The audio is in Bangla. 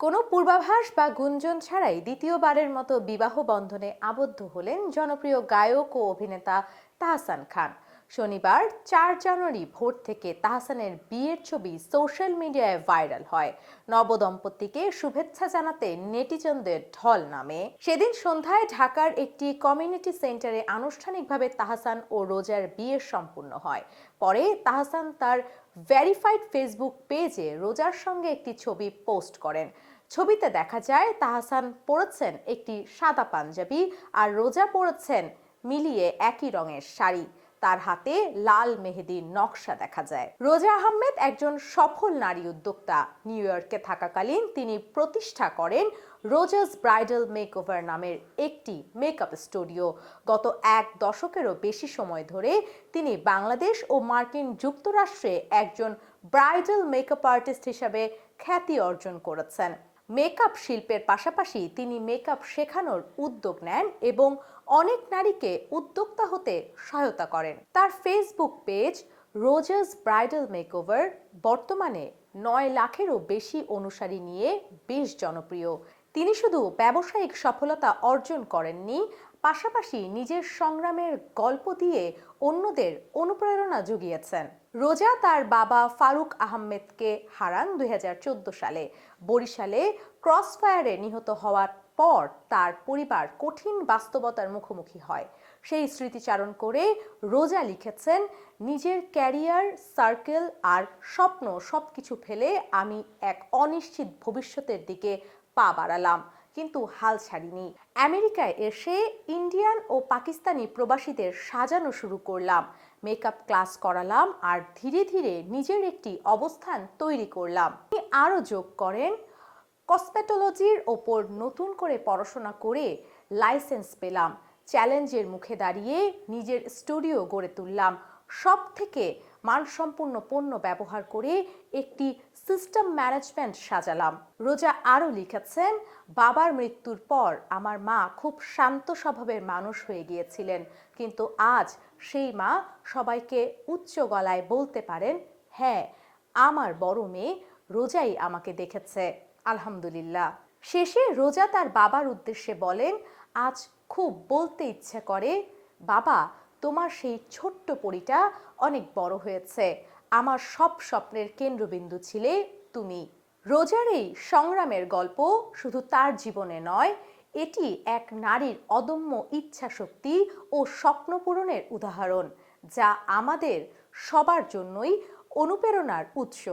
কোনো পূর্বাভাস বা গুঞ্জন ছাড়াই দ্বিতীয়বারের মতো বিবাহ বন্ধনে আবদ্ধ হলেন জনপ্রিয় গায়ক ও অভিনেতা তাহসান খান। শনিবার 4 জানুয়ারি ভোর থেকে তাহসানের বিয়ের ছবি সোশ্যাল মিডিয়ায় ভাইরাল হয়। নবদম্পতিকে শুভেচ্ছা জানাতে নেটিজনদের ঢল নামে। সেদিন সন্ধ্যায় ঢাকার একটি কমিউনিটি সেন্টারে আনুষ্ঠানিকভাবে তাহসান ও রোজার বিয়ে সম্পূর্ণ হয়। পরে তাহসান তার ভেরিফাইড ফেসবুক পেজে রোজার সঙ্গে একটি ছবি পোস্ট করেন। ছবিতে দেখা যায় তাহসান পরেছেন একটি সাদা পাঞ্জাবি আর রোজা পরেছেন মিলিয়ে একই রঙের শাড়ি। তার হাতে লাল মেহেদির নকশা দেখা যায়। রোজা আহমেদ একজন সফল নারী উদ্যোক্তা। নিউ ইয়র্কে থাকাকালীন তিনি প্রতিষ্ঠা করেন রোজাস ব্রাইডাল মেকওভার নামের একটি মেকআপ স্টুডিও। গত 1 দশকেরও বেশি সময় ধরে তিনি বাংলাদেশ ও মার্কিন যুক্তরাষ্ট্রে একজন ব্রাইডাল মেকআপ আর্টিস্ট হিসেবে খ্যাতি অর্জন করেছেন। মেকআপ শিল্পের পাশাপাশি তিনি মেকআপ শেখানোর উদ্যোগ নেন এবং অনেক নারীকে উদ্যোক্তা হতে সহায়তা করেন। তার ফেসবুক পেজ রোজাস ব্রাইডাল মেকওভার বর্তমানে 9 লাখেরও বেশি অনুসারী নিয়ে বেশ জনপ্রিয়। তিনি শুধু ব্যবসায়িক সফলতা অর্জন করেননি, পাশাপাশি নিজের সংগ্রামের গল্প দিয়ে অন্যদের অনুপ্রেরণা জুগিয়েছেন। রোজা তার বাবা ফারুক আহমেদকে হারান 2014 সালে। বরিশালে ক্রসফায়ারে নিহত হওয়ার পর তার পরিবার কঠিন বাস্তবতার মুখোমুখি হয়। সেই স্মৃতিচারণ করে রোজা লিখেছেন, নিজের ক্যারিয়ার, সার্কেল আর স্বপ্ন সবকিছু ফেলে আমি এক অনিশ্চিত ভবিষ্যতের দিকে পা বাড়ালাম, কিন্তু হাল ছাড়িনি। আমেরিকায় এসে ইন্ডিয়ান ও পাকিস্তানি প্রবাসীদের সাজানো শুরু করলাম, মেকআপ ক্লাস করালাম আর ধীরে ধীরে নিজের একটি অবস্থান তৈরি করলাম। তিনি আরও যোগ করেন, কসমেটোলজির ওপর নতুন করে পড়াশোনা করে লাইসেন্স পেলাম, চ্যালেঞ্জের মুখে দাঁড়িয়ে নিজের স্টুডিও গড়ে তুললাম, সব থেকে মানসম্পন্ন পণ্য ব্যবহার করে একটি সিস্টেম ম্যানেজমেন্ট সাজালাম। রোজা আরও লিখেছেন, বাবার মৃত্যুর পর আমার মা খুব শান্ত স্বভাবের মানুষ হয়ে গিয়েছিলেন, কিন্তু আজ সেই মা সবাইকে উচ্চ গলায় বলতে পারেন, হ্যাঁ, আমার বড় মেয়ে রোজাই আমাকে দেখেছে, আলহামদুলিল্লাহ। শেষে রোজা তার বাবার উদ্দেশ্যে বলেন, আজ খুব বলতে ইচ্ছে করে, বাবা, তোমার সেই ছোট্ট পরিটা অনেক বড় হয়েছে, আমার সব স্বপ্নের কেন্দ্রবিন্দু ছিলে তুমি। রোজার এই সংগ্রামের গল্প শুধু তার জীবনে নয়, এটি এক নারীর অদম্য ইচ্ছাশক্তি ও স্বপ্ন পূরণের উদাহরণ, যা আমাদের সবার জন্যই অনুপ্রেরণার উৎস।